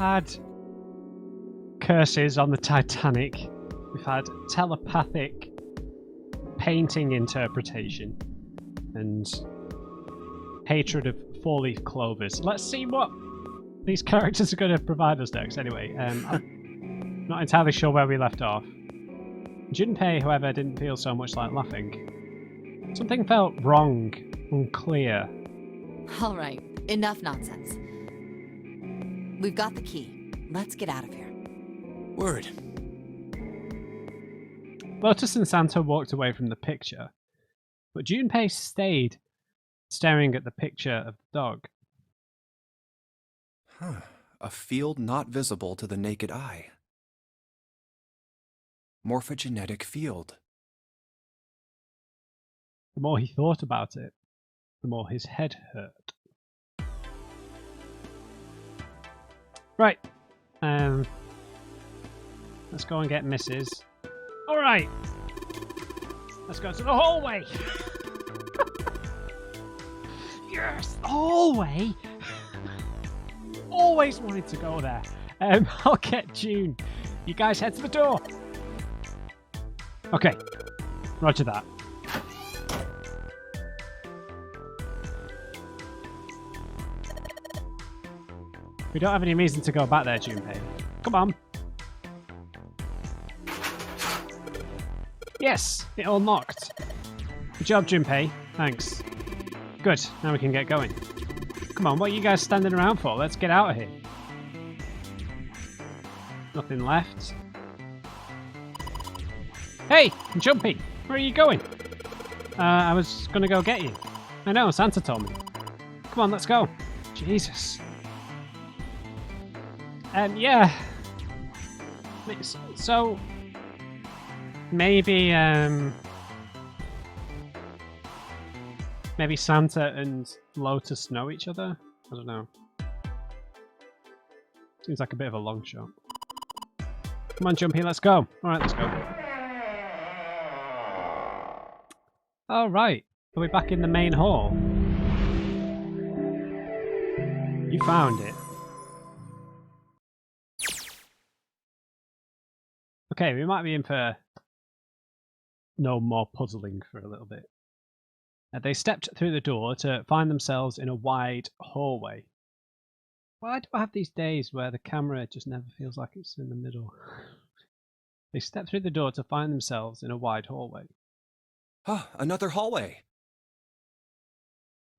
had curses on the Titanic. We've had telepathic painting interpretation and hatred of four-leaf clovers. Let's see what these characters are going to provide us next. Anyway, I'm not entirely sure where we left off. Junpei, however, didn't feel so much like laughing. Something felt wrong, unclear. All right, enough nonsense. We've got the key. Let's get out of here. Word. Lotus and Santa walked away from the picture, but Junpei stayed staring at the picture of the dog. Huh. A field not visible to the naked eye. Morphogenetic field. The more he thought about it, the more his head hurt. Right. Let's go and get Mrs. Alright. Let's go to the hallway. Yes, hallway. Always wanted to go there. I'll get June. You guys head to the door. Okay. Roger that. We don't have any reason to go back there, Junpei. Come on. Yes, it unlocked. Good job, Junpei. Thanks. Good, now we can get going. Come on, what are you guys standing around for? Let's get out of here. Nothing left. Hey, Jumpy, where are you going? I was gonna go get you. I know, Santa told me. Come on, let's go. Jesus. Yeah. So, maybe Santa and Lotus know each other? I don't know. Seems like a bit of a long shot. Come on, Jumpy, let's go. Alright, let's go. Alright, are we back in the main hall? You found it. Okay, we might be in for no more puzzling for a little bit. They stepped through the door to find themselves in a wide hallway. Why do I have these days where the camera just never feels like it's in the middle? They stepped through the door to find themselves in a wide hallway. Oh, another hallway.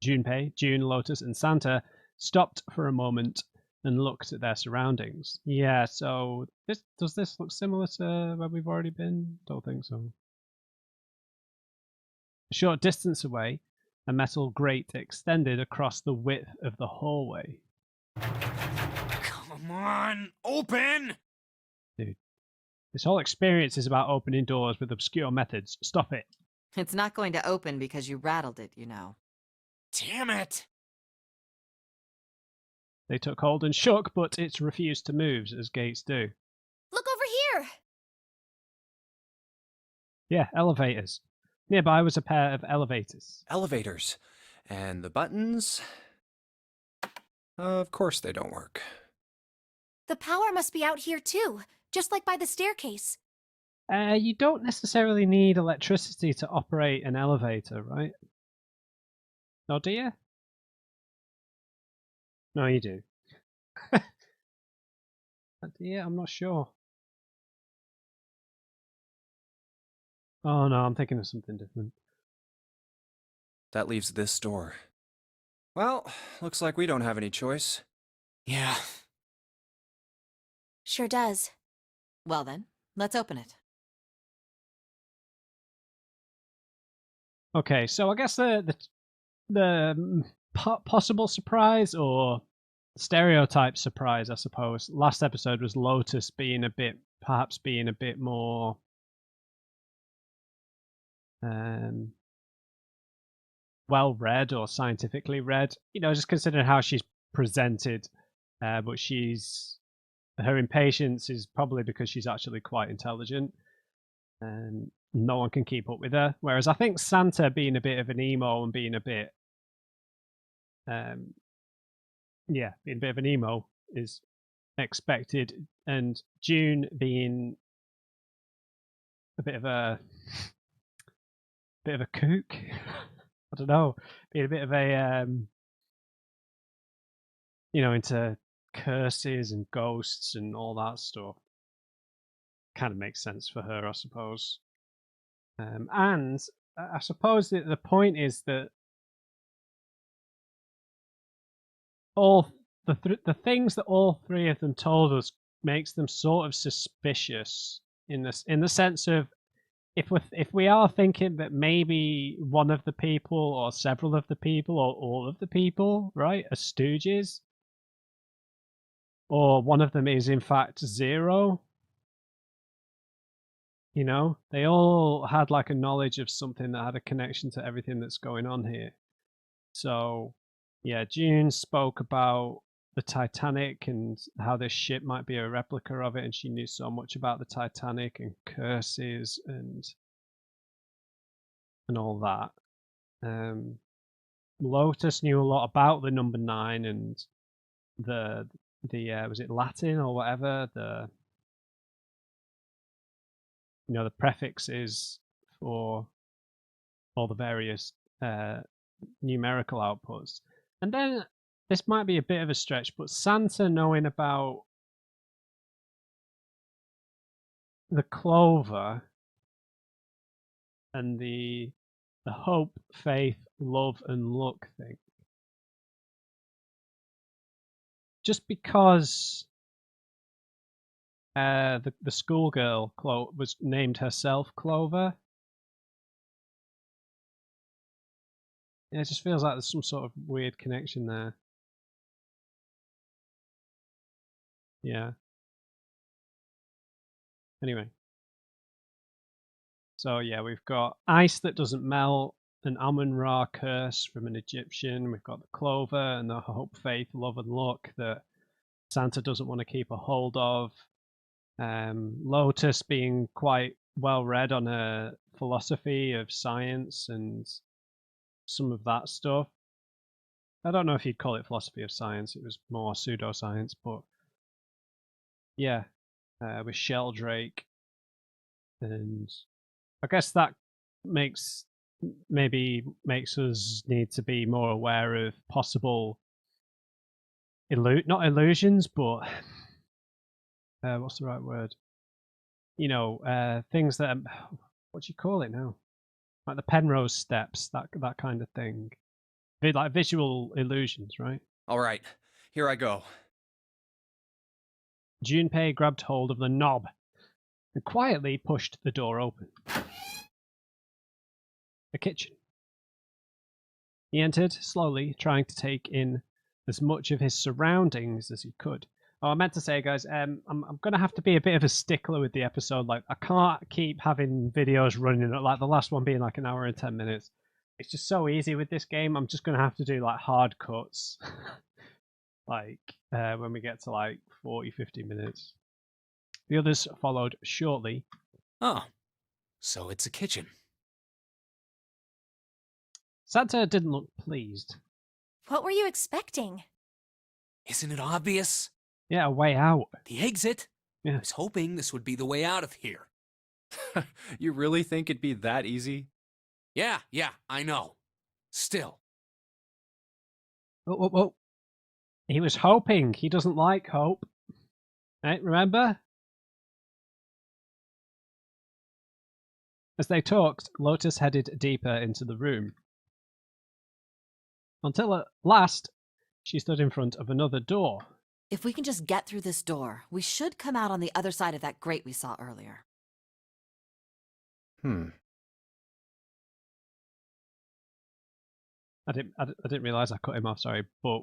Junpei, June, Lotus, and Santa stopped for a moment and looked at their surroundings. Yeah, so does this look similar to where we've already been? Don't think so. A short distance away, a metal grate extended across the width of the hallway. Come on, open! Dude, this whole experience is about opening doors with obscure methods. Stop it. It's not going to open because you rattled it, you know. Damn it! They took hold and shook, but it refused to move, as gates do. Look over here! Yeah, elevators. Nearby was a pair of elevators. Elevators. And the buttons? Of course they don't work. The power must be out here too, just like by the staircase. You don't necessarily need electricity to operate an elevator, right? Oh, do you? No, you do. Yeah, I'm not sure. Oh no, I'm thinking of something different. That leaves this door. Well, looks like we don't have any choice. Yeah. Sure does. Well then, let's open it. Okay, so I guess the possible surprise or stereotype surprise, I suppose. Last episode was Lotus perhaps being a bit more well read or scientifically read. You know, just considering how she's presented, but her impatience is probably because she's actually quite intelligent, and no one can keep up with her. Whereas I think Santa being a bit of an emo and being a bit being a bit of an emo is expected, and June being a bit of a kook. I don't know, being a bit of a into curses and ghosts and all that stuff. Kind of makes sense for her, I suppose. And I suppose that the point is that all the things that all three of them told us makes them sort of suspicious in the sense of if we are thinking that maybe one of the people or several of the people or all of the people, right, are stooges, or one of them is in fact Zero. You know, they all had like a knowledge of something that had a connection to everything that's going on here. So, yeah, June spoke about the Titanic and how this ship might be a replica of it, and she knew so much about the Titanic and curses and all that. Lotus knew a lot about the number 9 and the was it Latin or whatever, the the prefixes for all the various numerical outputs. And then this might be a bit of a stretch, but Santa knowing about the clover and the hope, faith, love, and luck thing. Just because the schoolgirl was named herself Clover, it just feels like there's some sort of weird connection there. Yeah. Anyway. So yeah, we've got ice that doesn't melt, an Amun-Ra curse from an Egyptian. We've got the clover and the hope, faith, love, and luck that Santa doesn't want to keep a hold of. Lotus being quite well read on her philosophy of science and some of that stuff. I don't know if you'd call it philosophy of science. It was more pseudoscience, but yeah, with Sheldrake, and I guess that maybe makes us need to be more aware of possible not illusions, but what's the right word? Things that what do you call it now? Like the Penrose steps, that kind of thing. Like visual illusions, right? All right, here I go. Junpei grabbed hold of the knob and quietly pushed the door open. The kitchen. He entered slowly, trying to take in as much of his surroundings as he could. Oh, I meant to say, guys, I'm going to have to be a bit of a stickler with the episode. Like, I can't keep having videos running, like the last one being like an hour and 10 minutes. It's just so easy with this game. I'm just going to have to do like hard cuts. Like when we get to like 40, 50 minutes. The others followed shortly. Oh, so it's a kitchen. Santa didn't look pleased. What were you expecting? Isn't it obvious? Yeah, a way out. The exit? Yeah. I was hoping this would be the way out of here. You really think it'd be that easy? Yeah, I know. Still. Whoa. He was hoping. He doesn't like hope. Remember? As they talked, Lotus headed deeper into the room. Until at last, she stood in front of another door. If we can just get through this door, we should come out on the other side of that grate we saw earlier. I didn't realize I cut him off, sorry, but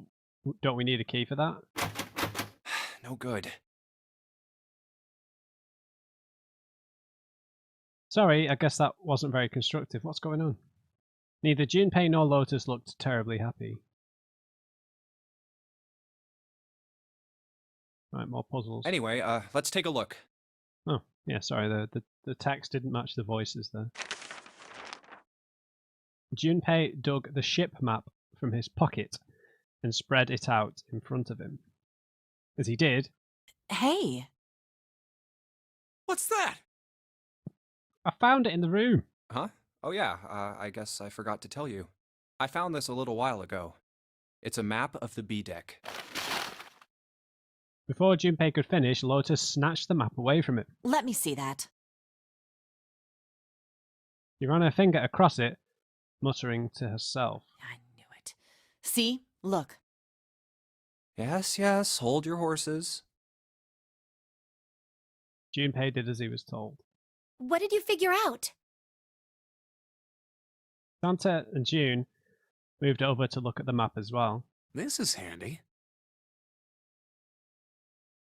don't we need a key for that? No good. Sorry, I guess that wasn't very constructive. What's going on? Neither Junpei nor Lotus looked terribly happy. Right, more puzzles. Anyway, let's take a look. Oh, yeah, sorry, the text didn't match the voices there. Junpei dug the ship map from his pocket and spread it out in front of him. As he did, Hey, What's that? I found it in the room. Huh? Oh yeah, I guess I forgot to tell you. I found this a little while ago. It's a map of the B deck. Before Junpei could finish, Lotus snatched the map away from it. let me see that. She ran her finger across it, muttering to herself. I knew it. See? Look. Yes, yes, hold your horses. Junpei did as he was told. What did you figure out? Santa and June moved over to look at the map as well. This is handy.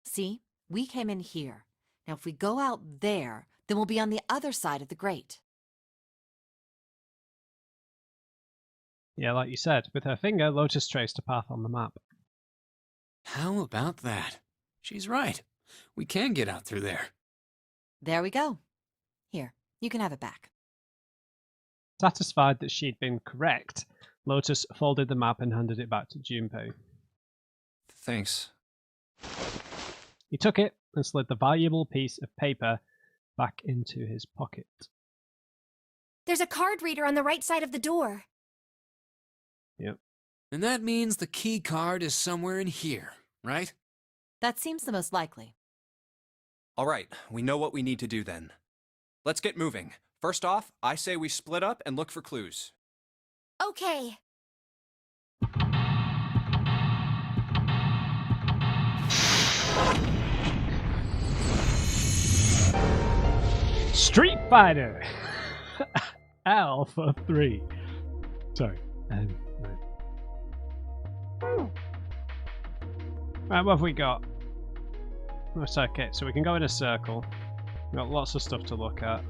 See? We came in here. Now if we go out there, then we'll be on the other side of the grate. Yeah, like you said, with her finger, Lotus traced a path on the map. How about that? She's right. We can get out through there. There we go. Here, you can have it back. Satisfied that she'd been correct, Lotus folded the map and handed it back to Junpei. Thanks. He took it and slid the valuable piece of paper back into his pocket. There's a card reader on the right side of the door. Yep. And that means the key card is somewhere in here, right? That seems the most likely. All right, we know what we need to do then. Let's get moving. First off, I say we split up and look for clues. Okay. Street Fighter! Alpha 3. Sorry. Right. Right, what have we got? That's okay, so we can go in a circle. We've got lots of stuff to look at.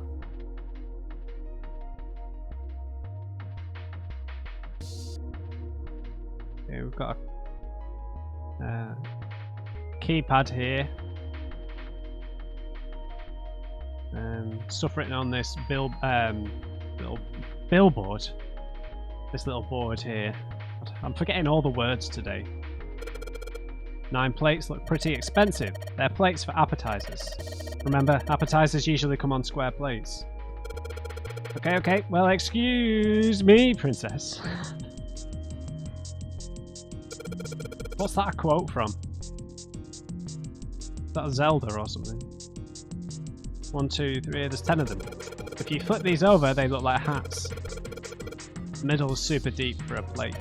Okay, we've got a keypad here. Stuff written on this little billboard. This little board here. I'm forgetting all the words today. 9 plates look pretty expensive. They're plates for appetizers. Remember, appetizers usually come on square plates. Okay. Well, excuse me, princess. What's that a quote from? Is that Zelda or something? 1, 2, 3, there's 10 of them. If you flip these over, they look like hats. The middle is super deep for a plate.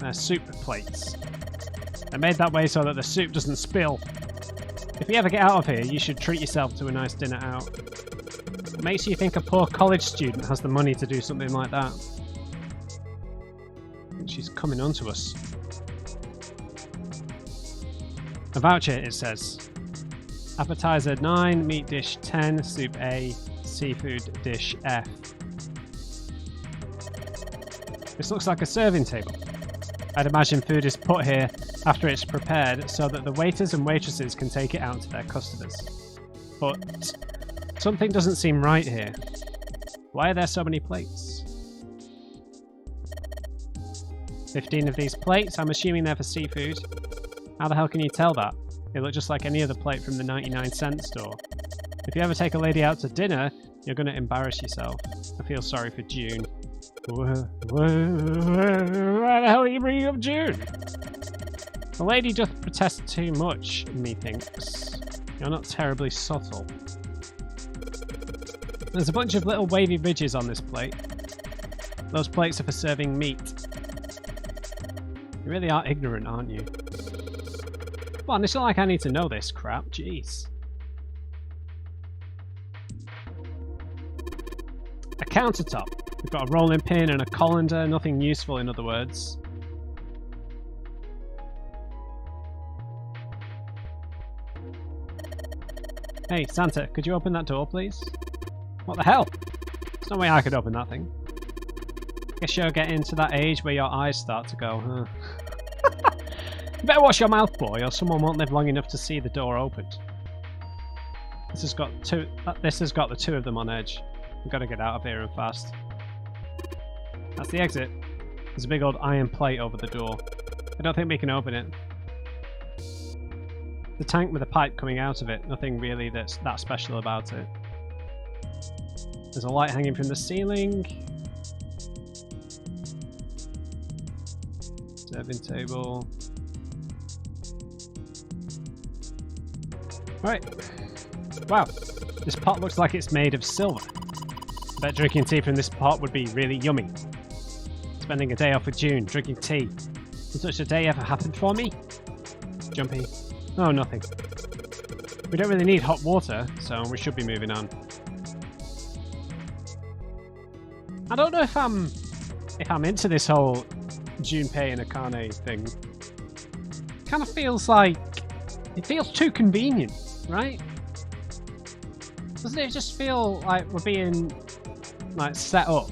They're soup plates. They're made that way so that the soup doesn't spill. If you ever get out of here, you should treat yourself to a nice dinner out. It makes you think a poor college student has the money to do something like that. She's coming on to us. A voucher, it says. Appetizer 9, meat dish 10, soup A, seafood dish F. This looks like a serving table. I'd imagine food is put here after it's prepared so that the waiters and waitresses can take it out to their customers. But something doesn't seem right here. Why are there so many plates? 15 of these plates, I'm assuming they're for seafood. How the hell can you tell that? They look just like any other plate from the 99-cent store. If you ever take a lady out to dinner, you're going to embarrass yourself. I feel sorry for June. Why the hell are you bringing up June? The lady doth protest too much, methinks. You're not terribly subtle. There's a bunch of little wavy ridges on this plate. Those plates are for serving meat. You really are ignorant, aren't you? Come on, it's not like I need to know this crap, jeez. A countertop. We've got a rolling pin and a colander, nothing useful in other words. Hey, Santa, could you open that door, please? What the hell? There's no way I could open that thing. Guess you're getting to that age where your eyes start to go, huh? You better watch your mouth, boy, or someone won't live long enough to see the door opened. This has got the two of them on edge. We've got to get out of here and fast. That's the exit. There's a big old iron plate over the door. I don't think we can open it. the tank with a pipe coming out of it. Nothing really that's that special about it. There's a light hanging from the ceiling. Serving table. Right. Wow. This pot looks like it's made of silver. I bet drinking tea from this pot would be really yummy. Spending a day off with June, drinking tea. Has such a day ever happened for me? Jumpy. Oh, nothing. We don't really need hot water, so we should be moving on. I don't know if I'm into this whole Junpei and Akane thing. Kind of feels like it feels too convenient, right? Doesn't it just feel like we're being like set up?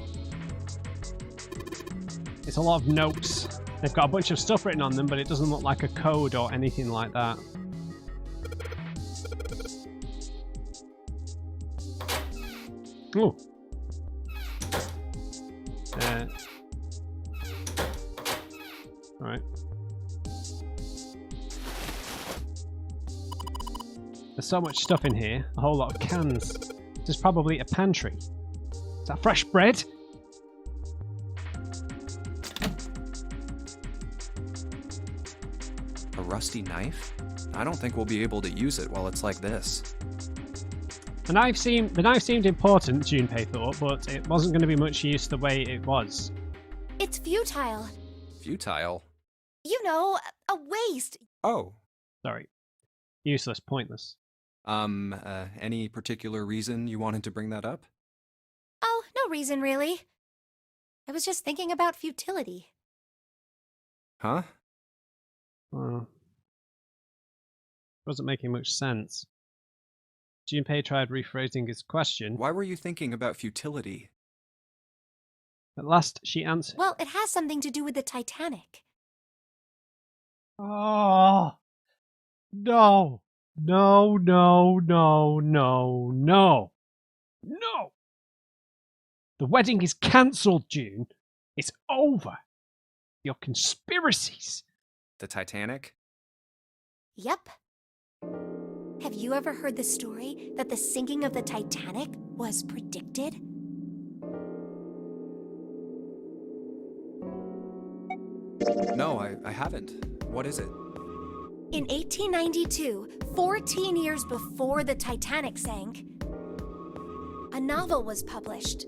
It's a lot of notes. They've got a bunch of stuff written on them, but it doesn't look like a code or anything like that. Ooh. Alright. There's so much stuff in here, a whole lot of cans. This is probably a pantry. Is that fresh bread? A rusty knife? I don't think we'll be able to use it while it's like this. The knife seemed important, Junpei thought, but it wasn't going to be much use the way it was. It's futile. Futile? You know, a waste. Oh. Sorry. Useless, pointless. Any particular reason you wanted to bring that up? Oh, no reason really. I was just thinking about futility. Huh? Well, wasn't making much sense. Junpei tried rephrasing his question. Why were you thinking about futility? At last, she answered. Well, it has something to do with the Titanic. Oh, no. No, no, no, no, no. No! The wedding is cancelled, June. It's over. Your conspiracies. The Titanic? Yep. Have you ever heard the story that the sinking of the Titanic was predicted? No, I haven't. What is it? In 1892, 14 years before the Titanic sank, a novel was published.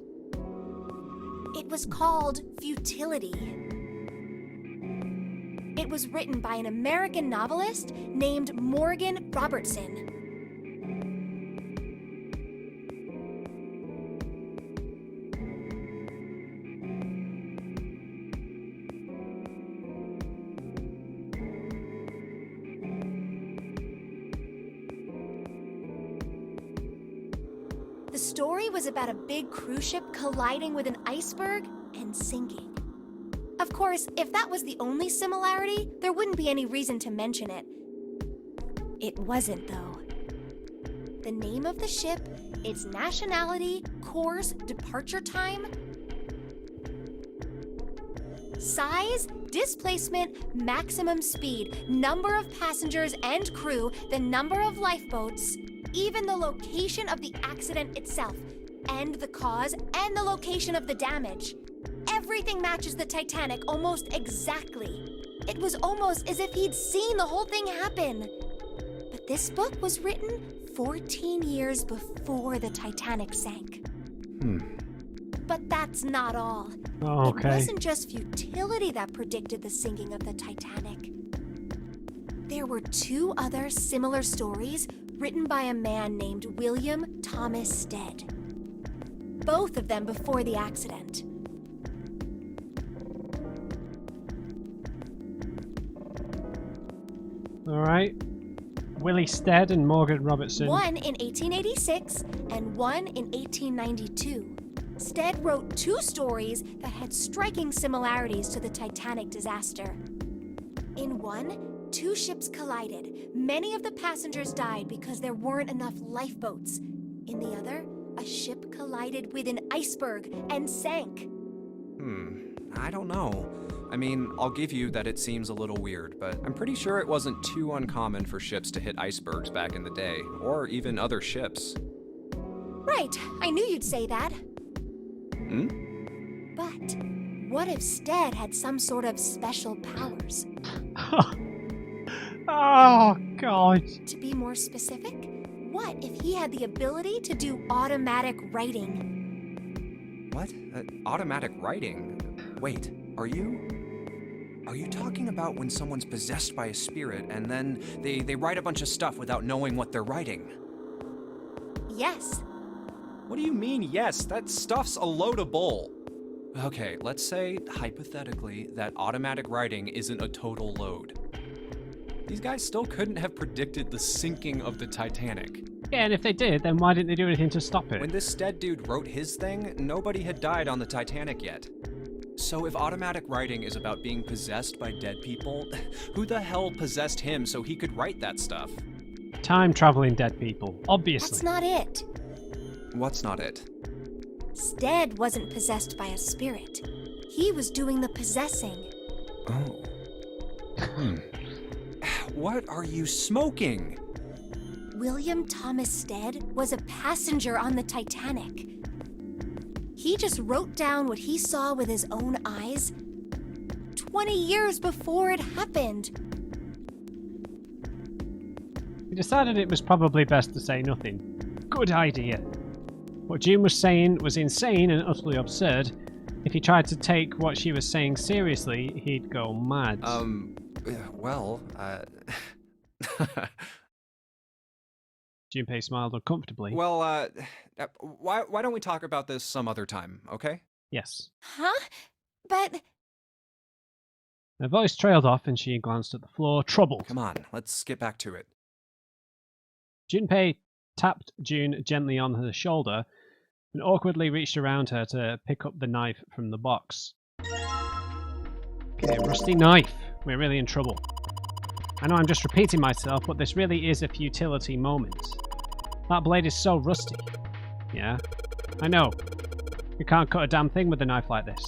It was called Futility. It was written by an American novelist named Morgan Robertson. The story was about a big cruise ship colliding with an iceberg and sinking. Of course, if that was the only similarity, there wouldn't be any reason to mention it. It wasn't, though. The name of the ship, its nationality, course, departure time, size, displacement, maximum speed, number of passengers and crew, the number of lifeboats, even the location of the accident itself, and the cause and the location of the damage. Everything matches the Titanic almost exactly. It was almost as if he'd seen the whole thing happen. But this book was written 14 years before the Titanic sank. But that's not all. Oh, okay. It wasn't just futility that predicted the sinking of the Titanic. There were two other similar stories written by a man named William Thomas Stead. Both of them before the accident. Alright. Willie Stead and Morgan Robertson. One in 1886 and one in 1892. Stead wrote two stories that had striking similarities to the Titanic disaster. In one, two ships collided. Many of the passengers died because there weren't enough lifeboats. In the other, a ship collided with an iceberg and sank. I don't know. I mean, I'll give you that it seems a little weird, but I'm pretty sure it wasn't too uncommon for ships to hit icebergs back in the day, or even other ships. Right, I knew you'd say that. Hmm? But what if Stead had some sort of special powers? Oh, God. To be more specific, what if he had the ability to do automatic writing? What? Automatic writing? Wait, are you talking about when someone's possessed by a spirit and then they write a bunch of stuff without knowing what they're writing? Yes. What do you mean, yes? That stuff's a load of bull. Okay, let's say, hypothetically, that automatic writing isn't a total load. These guys still couldn't have predicted the sinking of the Titanic. Yeah, and if they did, then why didn't they do anything to stop it? When this Stead dude wrote his thing, nobody had died on the Titanic yet. So if automatic writing is about being possessed by dead people, who the hell possessed him so he could write that stuff? Time-traveling dead people, obviously. That's not it. What's not it? Stead wasn't possessed by a spirit. He was doing the possessing. Oh. What are you smoking? William Thomas Stead was a passenger on the Titanic. He just wrote down what he saw with his own eyes 20 years before it happened. We decided it was probably best to say nothing. Good idea. What June was saying was insane and utterly absurd. If he tried to take what she was saying seriously, he'd go mad. Junpei smiled uncomfortably. Well, why don't we talk about this some other time, okay? Yes. Huh? But Her voice trailed off and she glanced at the floor, troubled. Come on, let's get back to it. Junpei tapped June gently on her shoulder and awkwardly reached around her to pick up the knife from the box. Okay, rusty knife. We're really in trouble. I know I'm just repeating myself, but this really is a futility moment. That blade is so rusty. Yeah, I know. We can't cut a damn thing with a knife like this.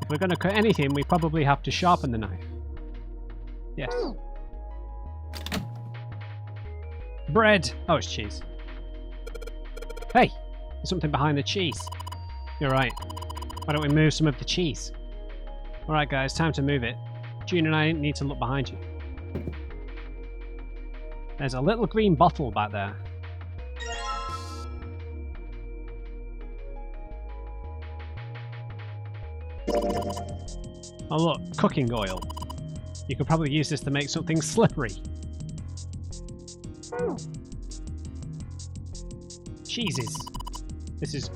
If we're going to cut anything, we probably have to sharpen the knife. Yes. Bread! Oh, it's cheese. Hey! There's something behind the cheese. You're right. Why don't we move some of the cheese? Alright guys, time to move it. June and I need to look behind you. There's a little green bottle back there. Oh look, cooking oil. You could probably use this to make something slippery. Cheeses. This is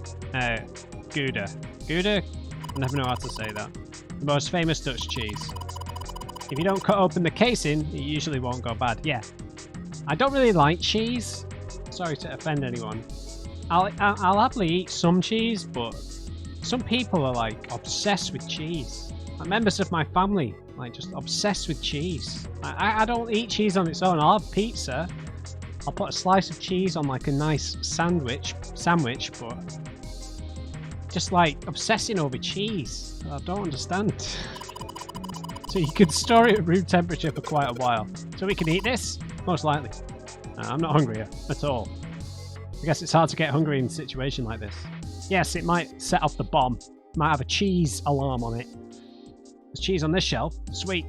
Gouda. Gouda? I never know how to say that. The most famous Dutch cheese. If you don't cut open the casing, it usually won't go bad. Yeah. I don't really like cheese. Sorry to offend anyone. I'll happily eat some cheese, but some people are like obsessed with cheese. Like members of my family, like just obsessed with cheese. I don't eat cheese on its own. I'll have pizza. I'll put a slice of cheese on like a nice sandwich, but just like obsessing over cheese. I don't understand. So you could store it at room temperature for quite a while. So we can eat this? Most likely. I'm not hungry at all. I guess it's hard to get hungry in a situation like this. Yes, it might set off the bomb. It might have a cheese alarm on it. There's cheese on this shelf. Sweet.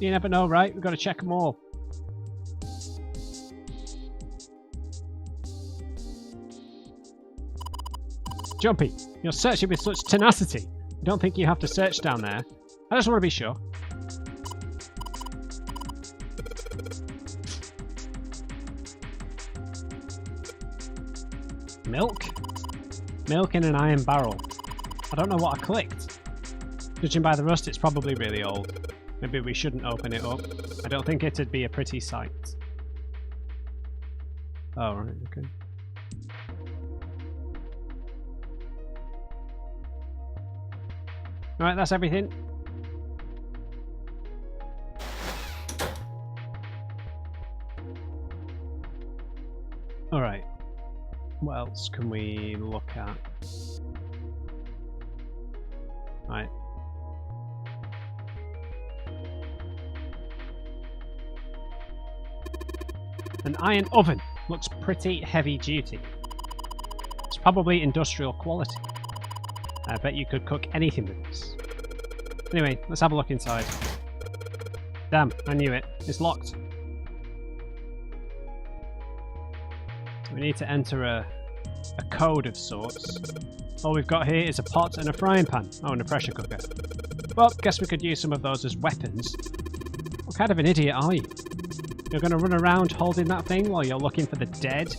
You never know, right? We've got to check them all. Jumpy, you're searching with such tenacity. I don't think you have to search down there. I just want to be sure. Milk? Milk in an iron barrel. I don't know what I clicked. Judging by the rust, it's probably really old. Maybe we shouldn't open it up. I don't think it'd be a pretty sight. Oh, right, okay. Right, that's everything. Alright. What else can we look at? Right. An iron oven. Looks pretty heavy duty. It's probably industrial quality. I bet you could cook anything with this. Anyway, let's have a look inside. Damn, I knew it. It's locked. We need to enter a code of sorts. All we've got here is a pot and a frying pan. Oh, and a pressure cooker. Well, guess we could use some of those as weapons. What kind of an idiot are you? You're going to run around holding that thing while you're looking for the dead?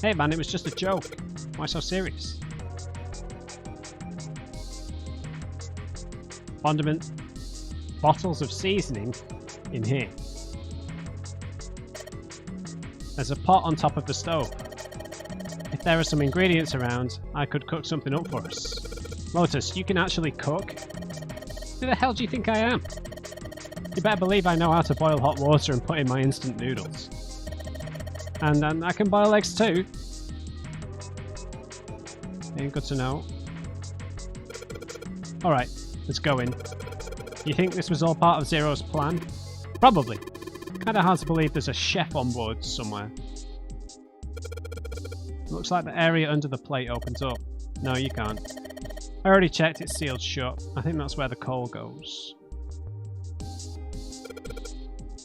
Hey man, it was just a joke. Why so serious? Condiment. Bottles of seasoning in here. There's a pot on top of the stove. If there are some ingredients around, I could cook something up for us. Lotus, you can actually cook? Who the hell do you think I am? You better believe I know how to boil hot water and put in my instant noodles. And I can boil eggs too. Okay, good to know. Alright, let's go in. You think this was all part of Zero's plan? Probably. Kinda hard to believe there's a chef on board somewhere. Looks like the area under the plate opens up. No, you can't. I already checked, it's sealed shut. I think that's where the coal goes.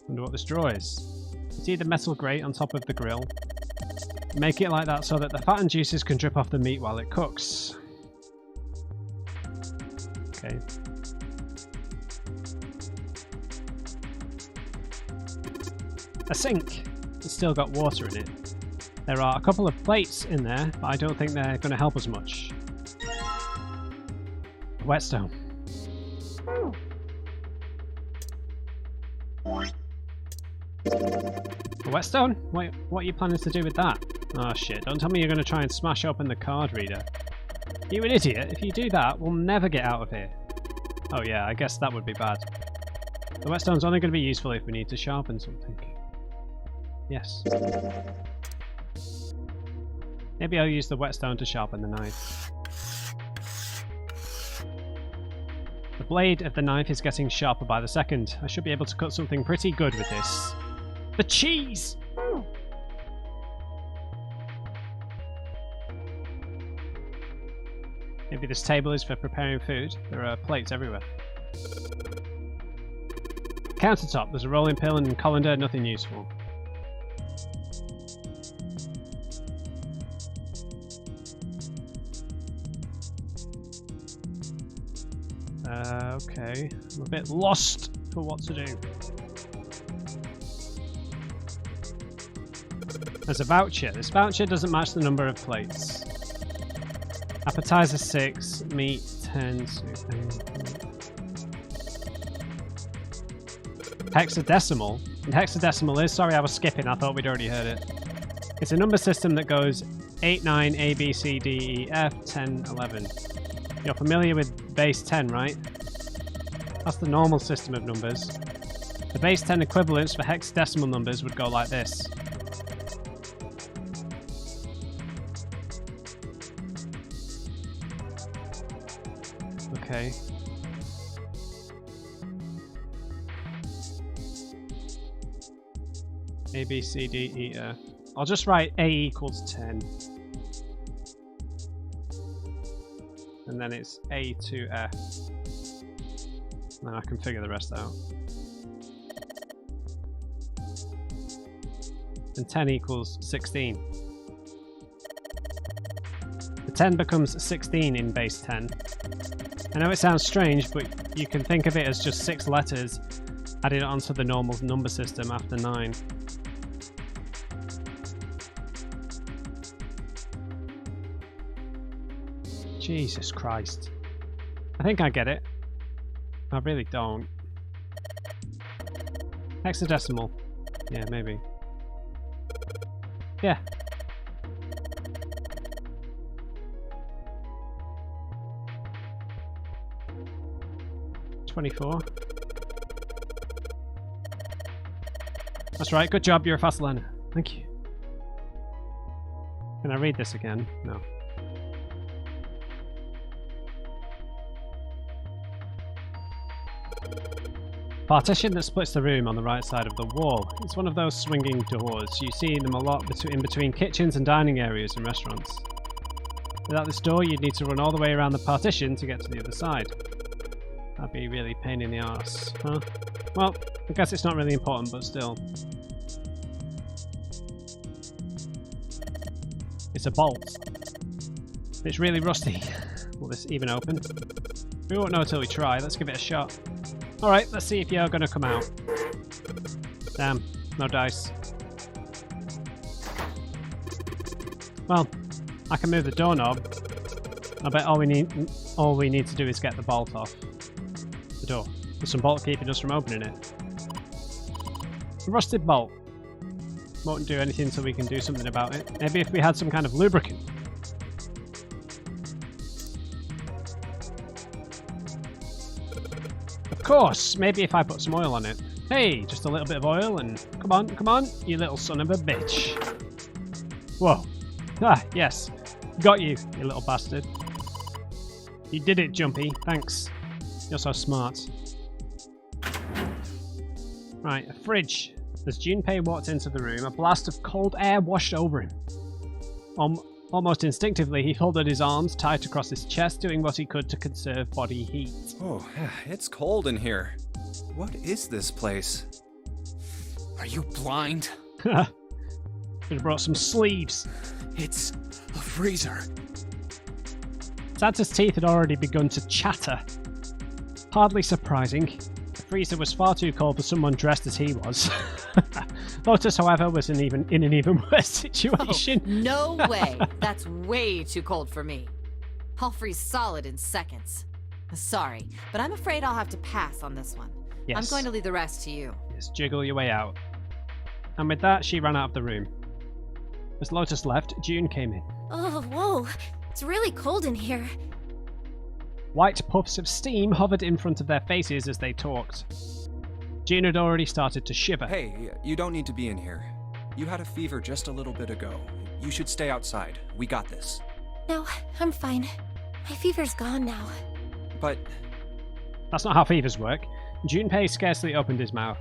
Wonder what this drawer is. See the metal grate on top of the grill? Make it like that so that the fat and juices can drip off the meat while it cooks. Okay. A sink. It's still got water in it. There are a couple of plates in there, but I don't think they're going to help us much. A whetstone. A whetstone? Wait, what are you planning to do with that? Oh shit, don't tell me you're going to try and smash open the card reader. You an idiot? If you do that, we'll never get out of here. Oh yeah, I guess that would be bad. The whetstone's only going to be useful if we need to sharpen something. Yes. Maybe I'll use the whetstone to sharpen the knife. The blade of the knife is getting sharper by the second. I should be able to cut something pretty good with this. The cheese! Maybe this table is for preparing food. There are plates everywhere. Countertop. There's a rolling pin and colander, nothing useful. Okay. I'm a bit lost for what to do. There's a voucher. This voucher doesn't match the number of plates. Appetizer 6, meat 10, hexadecimal. And hexadecimal is, sorry I was skipping, I thought we'd already heard it. It's a number system that goes 8, 9, A, B, C, D, E, F, 10, 11. You're familiar with base 10, right? That's the normal system of numbers. The base 10 equivalents for hexadecimal numbers would go like this. Okay. A, B, C, D, E, F. I'll just write A equals 10. And then it's A to F. And then I can figure the rest out. And 10 equals 16. The 10 becomes 16 in base 10. I know it sounds strange, but you can think of it as just 6 letters added onto the normal number system after 9. Jesus Christ. I think I get it. I really don't. Hexadecimal. Yeah, maybe. Yeah. $24. That's right, good job, you're a fast learner. Thank you. Can I read this again? No. Partition that splits the room on the right side of the wall. It's one of those swinging doors. You see them a lot in between kitchens and dining areas in restaurants. Without this door, you'd need to run all the way around the partition to get to the other side. That'd be really a pain in the arse, huh? Well, I guess it's not really important, but still. It's a bolt. It's really rusty. Will this even open? We won't know until we try. Let's give it a shot. Alright, let's see if you're gonna come out. Damn, no dice. Well, I can move the doorknob. I bet all we need to do is get the bolt off the door. There's some bolt keeping us from opening it. A rusted bolt. Won't do anything until we can do something about it. Maybe if we had some kind of lubricant. Of course, maybe if I put some oil on it. Hey, just a little bit of oil and come on, you little son of a bitch. Whoa. Ah, yes. Got you, you little bastard. You did it, Jumpy. Thanks. You're so smart. Right, a fridge. As Junpei walked into the room, a blast of cold air washed over him. Almost instinctively, he folded his arms tight across his chest, doing what he could to conserve body heat. Oh, it's cold in here. What is this place? Are you blind? Should have brought some sleeves. It's a freezer. Santa's teeth had already begun to chatter. Hardly surprising. The freezer was far too cold for someone dressed as he was. Lotus, however, was in an even worse situation. Oh, no way. That's way too cold for me. I'll freeze solid in seconds. Sorry, but I'm afraid I'll have to pass on this one. Yes. I'm going to leave the rest to you. Yes, jiggle your way out. And with that, she ran out of the room. As Lotus left, June came in. Oh, whoa. It's really cold in here. White puffs of steam hovered in front of their faces as they talked. June had already started to shiver. Hey, you don't need to be in here. You had a fever just a little bit ago. You should stay outside. We got this. No, I'm fine. My fever's gone now. But That's not how fevers work. Junpei scarcely opened his mouth.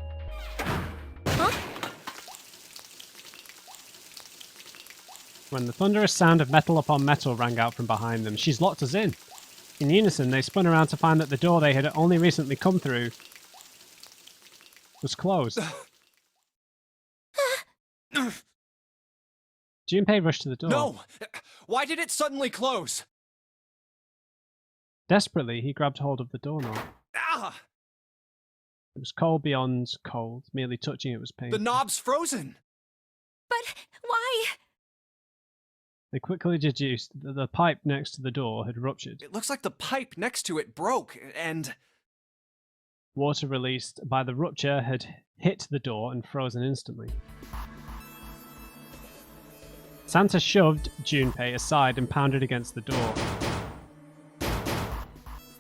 Huh? When the thunderous sound of metal upon metal rang out from behind them, she's locked us in. In unison, they spun around to find that the door they had only recently come through was closed. Junpei rushed to the door. no! Why did it suddenly close? Desperately, he grabbed hold of the doorknob. Ah! It was cold beyond cold. Merely touching it was painful. The knob's frozen! But why? They quickly deduced that the pipe next to the door had ruptured. It looks like the pipe next to it broke, and... Water released by the rupture had hit the door and frozen instantly. Santa shoved Junpei aside and pounded against the door.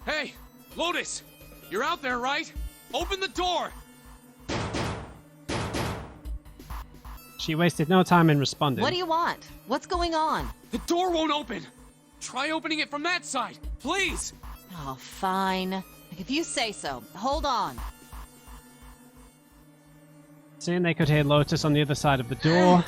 Hey, Lotus! You're out there, right? Open the door! She wasted no time in responding. What do you want? What's going on? The door won't open! Try opening it from that side, please! Oh, fine. If you say so. Hold on. Soon they could hear Lotus on the other side of the door.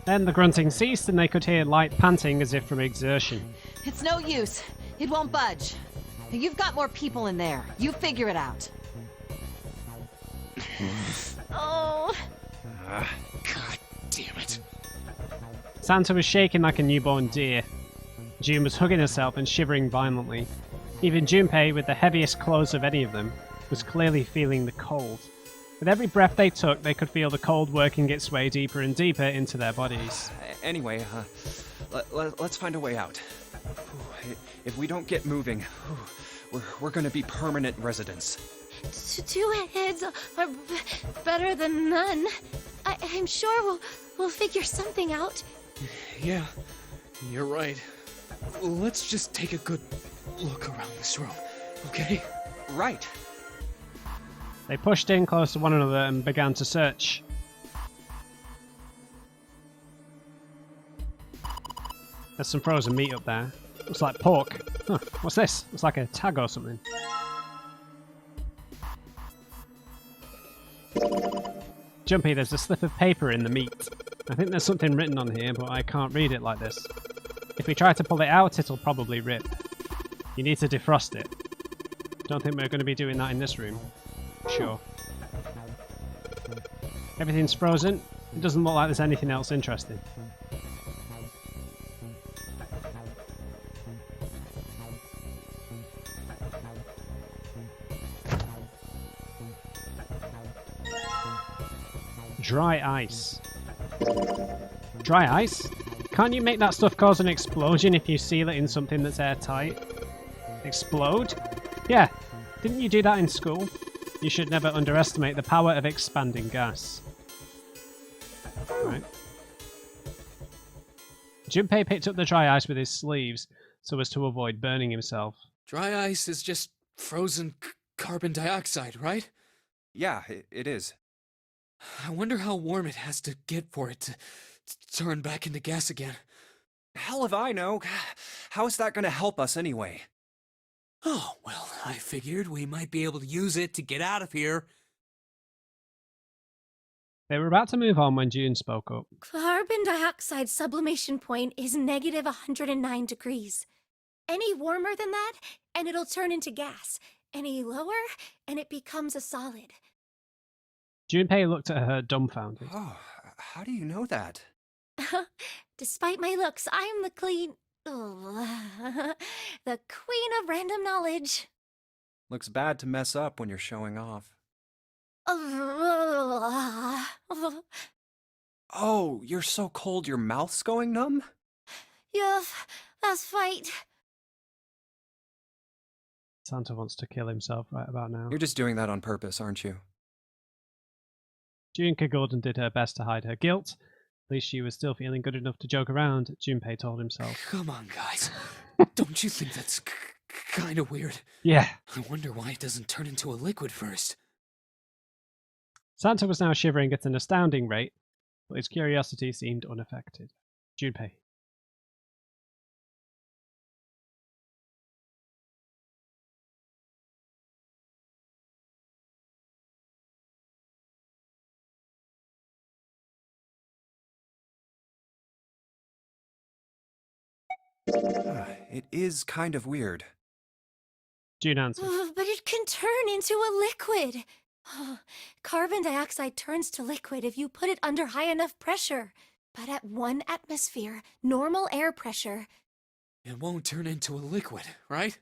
Then the grunting ceased and they could hear light panting as if from exertion. It's no use. It won't budge. You've got more people in there. You figure it out. Oh. God damn it. Santa was shaking like a newborn deer. June was hugging herself and shivering violently. Even Junpei, with the heaviest clothes of any of them, was clearly feeling the cold. With every breath they took, they could feel the cold working its way deeper and deeper into their bodies. Anyway, let's find a way out. If we don't get moving, we're gonna be permanent residents. Two heads are better than none. I'm sure we'll figure something out. Yeah, you're right. Let's just take a good look around this room, okay? Right. They pushed in close to one another and began to search. There's some frozen meat up there. Looks like pork. Huh, what's this? Looks like a tag or something. Jumpy, there's a slip of paper in the meat. I think there's something written on here, but I can't read it like this. If we try to pull it out, it'll probably rip. You need to defrost it. Don't think we're going to be doing that in this room. Sure. Everything's frozen. It doesn't look like there's anything else interesting. Dry ice. Dry ice? Can't you make that stuff cause an explosion if you seal it in something that's airtight? Explode? Yeah. Didn't you do that in school? You should never underestimate the power of expanding gas. Right. Junpei picked up the dry ice with his sleeves so as to avoid burning himself. Dry ice is just frozen carbon dioxide, right? Yeah, it is. I wonder how warm it has to get for it to turn back into gas again. Hell if I know. How is that going to help us anyway? Oh, well, I figured we might be able to use it to get out of here. They were about to move on when June spoke up. Carbon dioxide sublimation point is negative 109 degrees. Any warmer than that, and it'll turn into gas. Any lower, and it becomes a solid. Junpei looked at her dumbfounded. Oh, how do you know that? Despite my looks, I'm the the queen of random knowledge. Looks bad to mess up when you're showing off. Oh, you're so cold your mouth's going numb? Yeah, that's right. Santa wants to kill himself right about now. You're just doing that on purpose, aren't you? June Gordon did her best to hide her guilt. At least she was still feeling good enough to joke around, Junpei told himself. Come on, guys. Don't you think that's kind of weird? Yeah. I wonder why it doesn't turn into a liquid first. Santa was now shivering at an astounding rate, but his curiosity seemed unaffected. Junpei. It is kind of weird. June answered. But it can turn into a liquid. Carbon dioxide turns to liquid if you put it under high enough pressure. But at 1 atmosphere, normal air pressure. It won't turn into a liquid, right?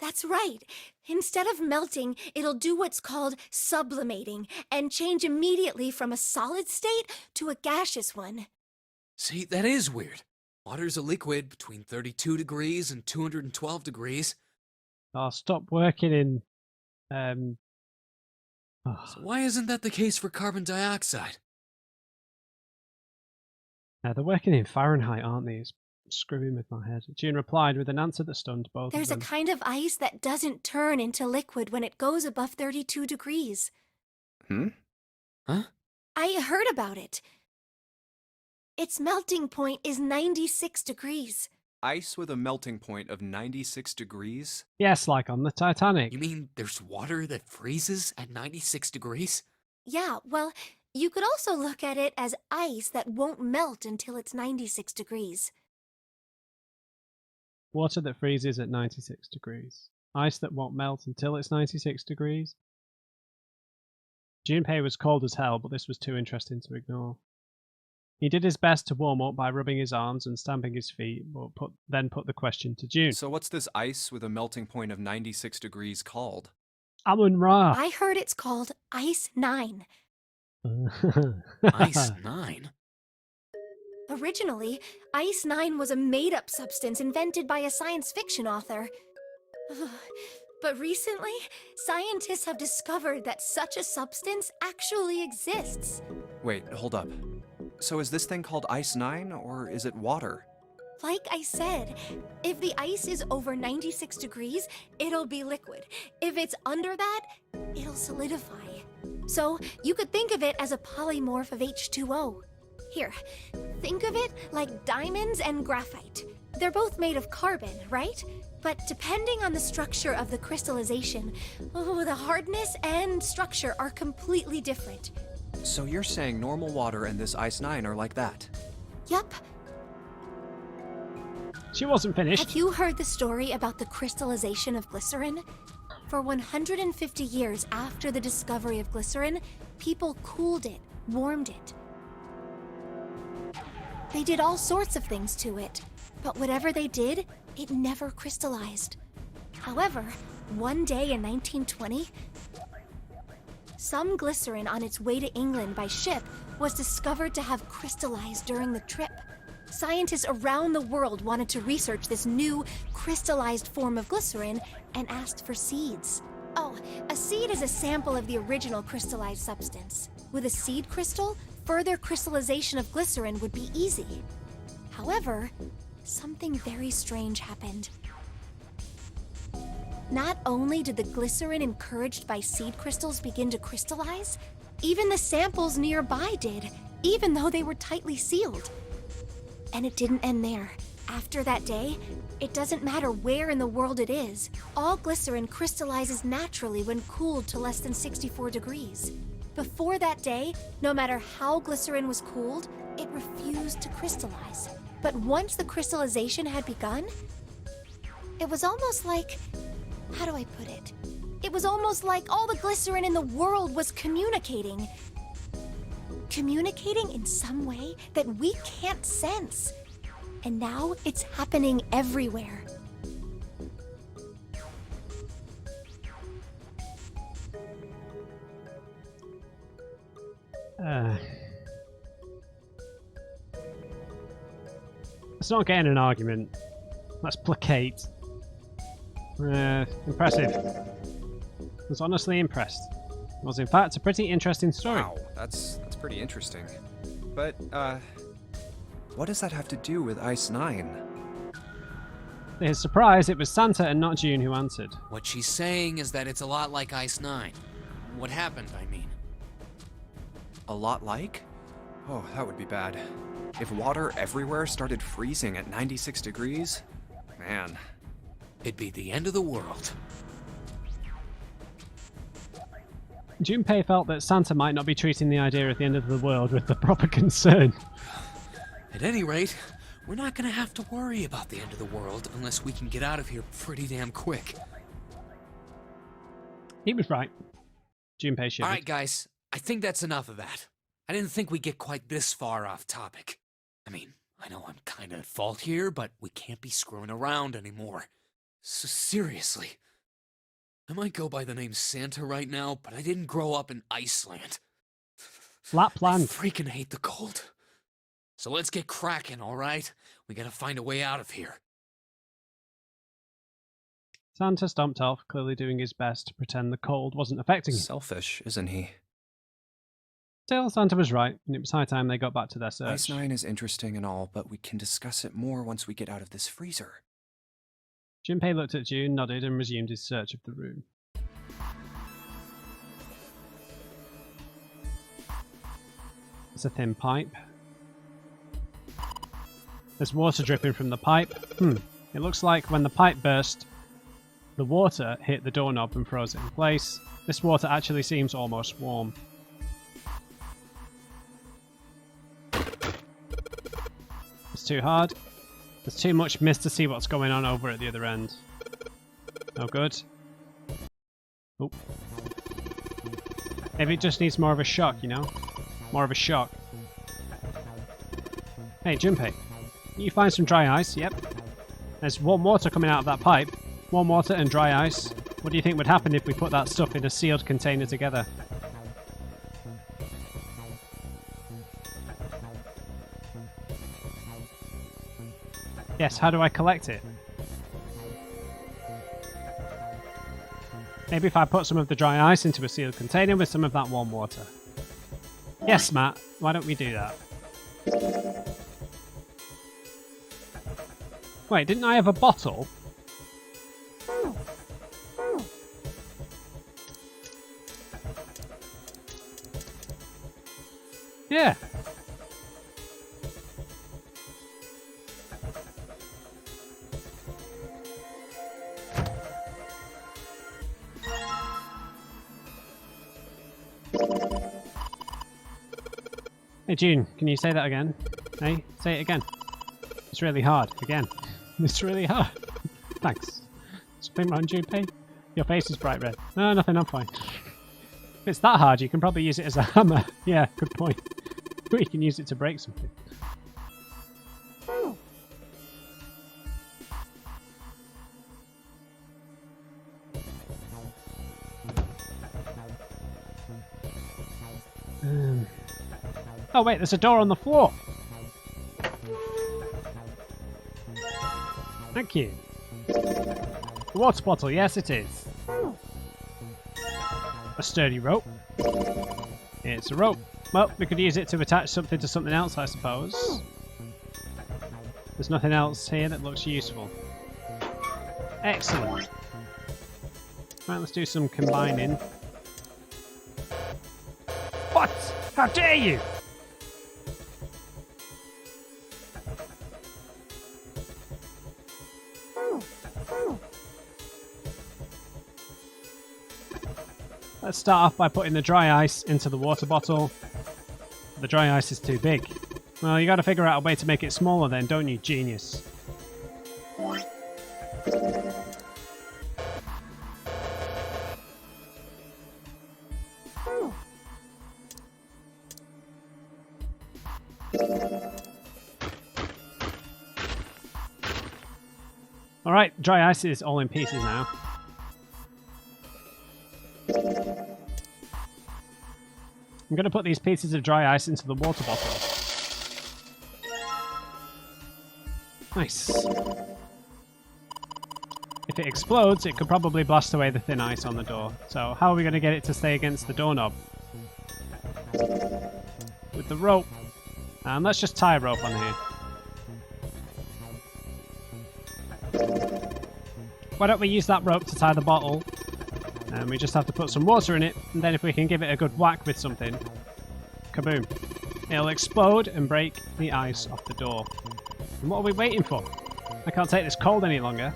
That's right. Instead of melting, it'll do what's called sublimating and change immediately from a solid state to a gaseous one. See, that is weird. Water's a liquid between 32 degrees and 212 degrees. Oh, stop working in... So why isn't that the case for carbon dioxide? They're working in Fahrenheit, aren't they? It's screwing with my head. June replied with an answer that stunned both There's a of them. kind of ice that doesn't turn into liquid when it goes above 32 degrees. Hmm? Huh? I heard about it. Its melting point is 96 degrees. Ice with a melting point of 96 degrees? Yes, like on the Titanic. You mean there's water that freezes at 96 degrees? Yeah, well, you could also look at it as ice that won't melt until it's 96 degrees. Water that freezes at 96 degrees. Ice that won't melt until it's 96 degrees. Junpei was cold as hell, but this was too interesting to ignore. He did his best to warm up by rubbing his arms and stamping his feet, but then put the question to June. So what's this ice with a melting point of 96 degrees called? Amun-Ra! I heard it's called Ice 9. Ice 9? Originally, Ice 9 was a made-up substance invented by a science fiction author. But recently, scientists have discovered that such a substance actually exists. Wait, hold up. So is this thing called Ice 9, or is it water? Like I said, if the ice is over 96 degrees, it'll be liquid. If it's under that, it'll solidify. So you could think of it as a polymorph of H2O. Here, think of it like diamonds and graphite. They're both made of carbon, right? But depending on the structure of the crystallization, the hardness and structure are completely different. So you're saying normal water and this Ice 9 are like that? Yup. She wasn't finished. Have you heard the story about the crystallization of glycerin? For 150 years after the discovery of glycerin, people cooled it, warmed it. They did all sorts of things to it, but whatever they did, it never crystallized. However, one day in 1920, some glycerin on its way to England by ship was discovered to have crystallized during the trip. Scientists around the world wanted to research this new crystallized form of glycerin and asked for seeds. Oh, a seed is a sample of the original crystallized substance. With a seed crystal, further crystallization of glycerin would be easy. However, something very strange happened. Not only did the glycerin encouraged by seed crystals begin to crystallize, even the samples nearby did, even though they were tightly sealed. And it didn't end there. After that day, it doesn't matter where in the world it is, all glycerin crystallizes naturally when cooled to less than 64 degrees. Before that day, no matter how glycerin was cooled, it refused to crystallize. But once the crystallization had begun, it was almost like... how do I put it? It was almost like all the glycerin in the world was communicating. Communicating in some way that we can't sense. And now it's happening everywhere. Let's not get in an argument. Let's placate. Impressive. I was honestly impressed. It was in fact a pretty interesting story. Wow, that's pretty interesting. But, what does that have to do with Ice 9? To his surprise, it was Santa and not June who answered. What she's saying is that it's a lot like Ice 9. What happened, I mean. A lot like? Oh, that would be bad. If water everywhere started freezing at 96 degrees, man. It'd be the end of the world. Junpei felt that Santa might not be treating the idea of the end of the world with the proper concern. At any rate, we're not gonna have to worry about the end of the world unless we can get out of here pretty damn quick. He was right. Junpei shivered. Alright guys, I think that's enough of that. I didn't think we'd get quite this far off topic. I mean, I know I'm kinda at fault here, but we can't be screwing around anymore. So seriously, I might go by the name Santa right now, but I didn't grow up in Iceland. Lapland. I freaking hate the cold. So let's get cracking, alright? We gotta find a way out of here. Santa stomped off, clearly doing his best to pretend the cold wasn't affecting him. Selfish, isn't he? Still, Santa was right, and it was high time they got back to their search. Ice 9 is interesting and all, but we can discuss it more once we get out of this freezer. Junpei looked at June, nodded, and resumed his search of the room. It's a thin pipe. There's water dripping from the pipe. It looks like when the pipe burst, the water hit the doorknob and froze it in place. This water actually seems almost warm. It's too hard. There's too much mist to see what's going on over at the other end. No good. Oh. Maybe it just needs more of a shock, you know? More of a shock. Hey, Junpei. Can you find some dry ice? Yep. There's warm water coming out of that pipe. Warm water and dry ice. What do you think would happen if we put that stuff in a sealed container together? Yes, how do I collect it? Maybe if I put some of the dry ice into a sealed container with some of that warm water. Yes, Matt. Why don't we do that? Wait, didn't I have a bottle? Yeah. Hey June, can you say that again? Hey, say it again. It's really hard. Again. It's really hard. Thanks. Something wrong, Junpei? Your face is bright red. No, nothing, I'm fine. If it's that hard, you can probably use it as a hammer. Yeah, good point. Or you can use it to break something. Oh wait, there's a door on the floor. Thank you. The water bottle, yes it is. A sturdy rope. It's a rope. Well, we could use it to attach something to something else, I suppose. There's nothing else here that looks useful. Excellent. Right, let's do some combining. What? How dare you? Let's start off by putting the dry ice into the water bottle. The dry ice is too big. Well, you gotta figure out a way to make it smaller then, don't you, genius? Alright, dry ice is all in pieces now. I'm going to put these pieces of dry ice into the water bottle. Nice. If it explodes, it could probably blast away the thin ice on the door. So how are we going to get it to stay against the doorknob? With the rope. And let's just tie a rope on here. Why don't we use that rope to tie the bottle? And we just have to put some water in it, and then if we can give it a good whack with something, kaboom. It'll explode and break the ice off the door. And what are we waiting for? I can't take this cold any longer.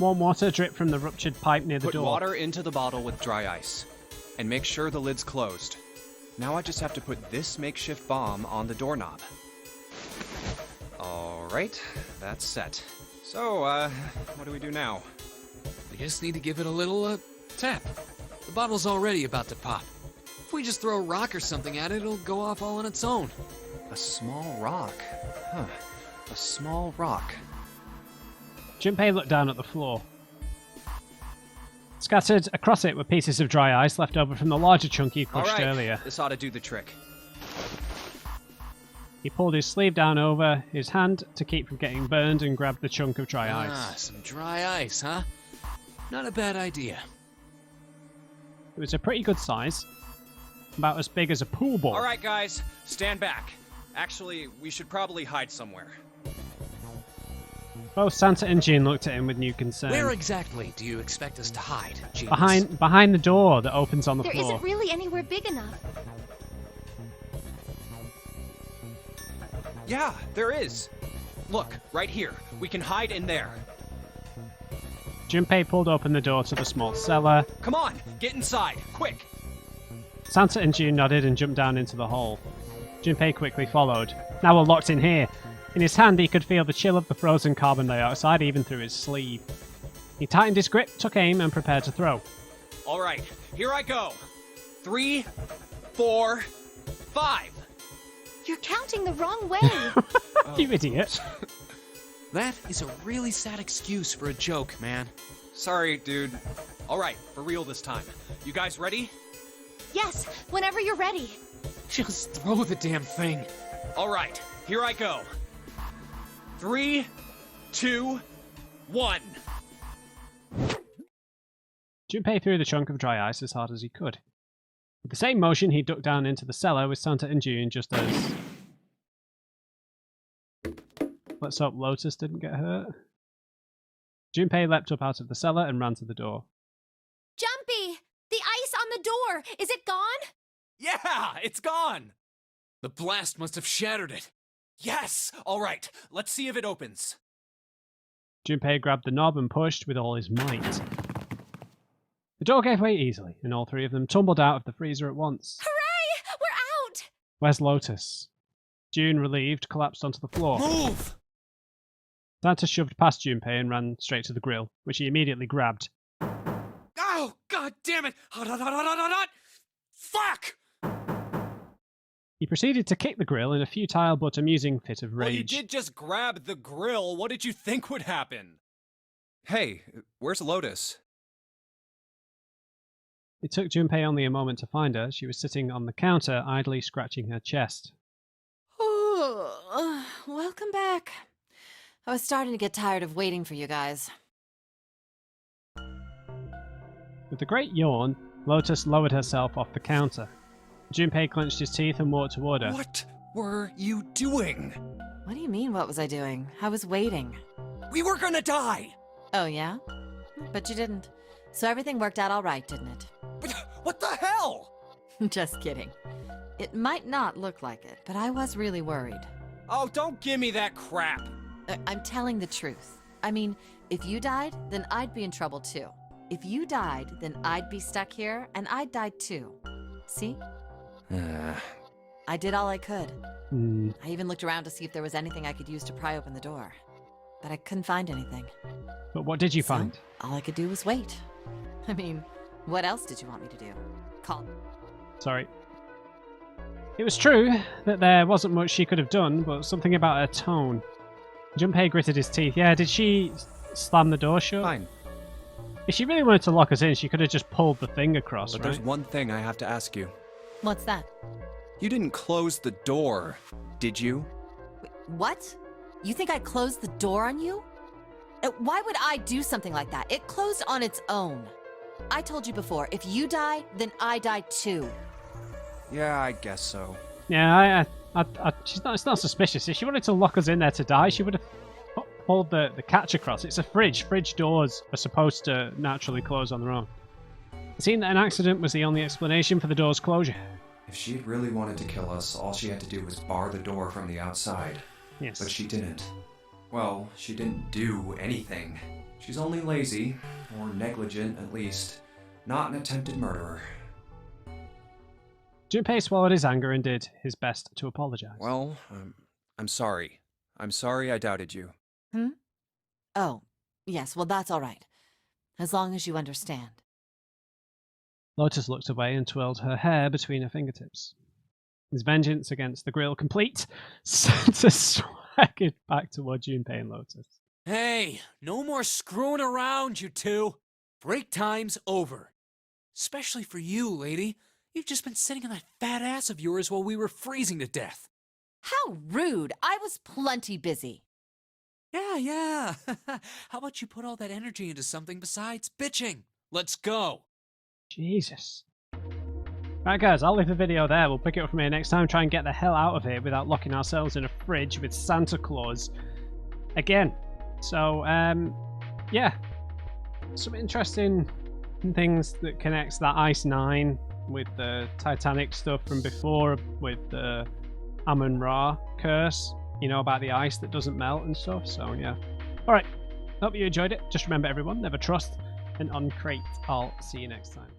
Warm water drip from the ruptured pipe near the door. Put water into the bottle with dry ice, and make sure the lid's closed. Now I just have to put this makeshift bomb on the doorknob. Alright, that's set. So, what do we do now? We just need to give it a little, tap. The bottle's already about to pop. If we just throw a rock or something at it, it'll go off all on its own. A small rock. Huh. A small rock. Junpei looked down at the floor. Scattered across it were pieces of dry ice left over from the larger chunk he crushed earlier. This ought to do the trick. He pulled his sleeve down over his hand to keep from getting burned and grabbed the chunk of dry ice. Ah, some dry ice, huh? Not a bad idea. It was a pretty good size. About as big as a pool ball. Alright guys, stand back. Actually, we should probably hide somewhere. Both Santa and Jean looked at him with new concern. Where exactly do you expect us to hide, Genius? Behind the door that opens on the There floor. isn't really anywhere big enough. Yeah, there is. Look, right here. We can hide in there. Junpei pulled open the door to the small cellar. Come on, get inside, quick. Santa and June nodded and jumped down into the hole. Junpei quickly followed. Now we're locked in here. In his hand, he could feel the chill of the frozen carbon dioxide even through his sleeve. He tightened his grip, took aim, and prepared to throw. All right, here I go. 3, 4, 5. You're counting the wrong way. You idiot. That is a really sad excuse for a joke, man. Sorry, dude. All right, for real this time. You guys ready? Yes, whenever you're ready. Just throw the damn thing. All right, here I go. 3, 2, 1. Junpei threw the chunk of dry ice as hard as he could. With the same motion, he ducked down into the cellar with Santa and June just as... Let's hope Lotus didn't get hurt. Junpei leapt up out of the cellar and ran to the door. Jumpy! The ice on the door! Is it gone? Yeah, it's gone. The blast must have shattered it. Yes! All right, let's see if it opens. Junpei grabbed the knob and pushed with all his might. The door gave way easily, and all three of them tumbled out of the freezer at once. Hooray! We're out! Where's Lotus? June, relieved, collapsed onto the floor. Move! Santa shoved past Junpei and ran straight to the grill, which he immediately grabbed. Oh, god damn it! Hot, hot, hot, hot, hot, hot! Fuck! He proceeded to kick the grill in a futile but amusing fit of rage. Well, you did just grab the grill. What did you think would happen? Hey, where's Lotus? It took Junpei only a moment to find her. She was sitting on the counter, idly scratching her chest. Welcome back. I was starting to get tired of waiting for you guys. With a great yawn, Lotus lowered herself off the counter. Junpei clenched his teeth and walked toward her. What were you doing? What do you mean, what was I doing? I was waiting. We were gonna die! Oh, yeah? But you didn't. So everything worked out all right, didn't it? What the hell? Just kidding. It might not look like it, but I was really worried. Oh, don't give me that crap. I'm telling the truth. I mean, if you died, then I'd be in trouble too. If you died, then I'd be stuck here, and I'd die too. See? I did all I could. I even looked around to see if there was anything I could use to pry open the door. But I couldn't find anything. But what did you So, find? all I could do was wait. I mean, what else did you want me to do? Call. Sorry. It was true that there wasn't much she could have done, but something about her tone. Junpei gritted his teeth. Yeah, did she slam the door shut? Fine. If she really wanted to lock us in, she could have just pulled the thing across, But right? there's one thing I have to ask you. What's that? You didn't close the door, did you? Wait, what? You think I closed the door on you? Why would I do something like that? It closed on its own. I told you before, if you die, then I die too. Yeah, I guess so. Yeah, it's not suspicious. If she wanted to lock us in there to die, she would have pulled the catch across. It's a fridge. Fridge doors are supposed to naturally close on their own. It seemed that an accident was the only explanation for the door's closure. If she'd really wanted to kill us, all she had to do was bar the door from the outside. Yes. But she didn't. Well, she didn't do anything. She's only lazy, or negligent at least, not an attempted murderer. Junpei swallowed his anger and did his best to apologize. Well, I'm sorry. I'm sorry I doubted you. Oh, yes, well that's all right. As long as you understand. Lotus looked away and twirled her hair between her fingertips. His vengeance against the grill complete, Santa swaggered back toward Junpei and Lotus. Hey, no more screwing around, you two. Break time's over. Especially for you, lady. You've just been sitting on that fat ass of yours while we were freezing to death. How rude! I was plenty busy. Yeah. How about you put all that energy into something besides bitching? Let's go. Jesus. Right guys, I'll leave the video there. We'll pick it up from here next time. Try and get the hell out of here without locking ourselves in a fridge with Santa Claus again. So, yeah. Some interesting things that connects that Ice 9 with the Titanic stuff from before with the Amun-Ra curse. You know, about the ice that doesn't melt and stuff. So, yeah. Alright. Hope you enjoyed it. Just remember, everyone, never trust and uncrate. I'll see you next time.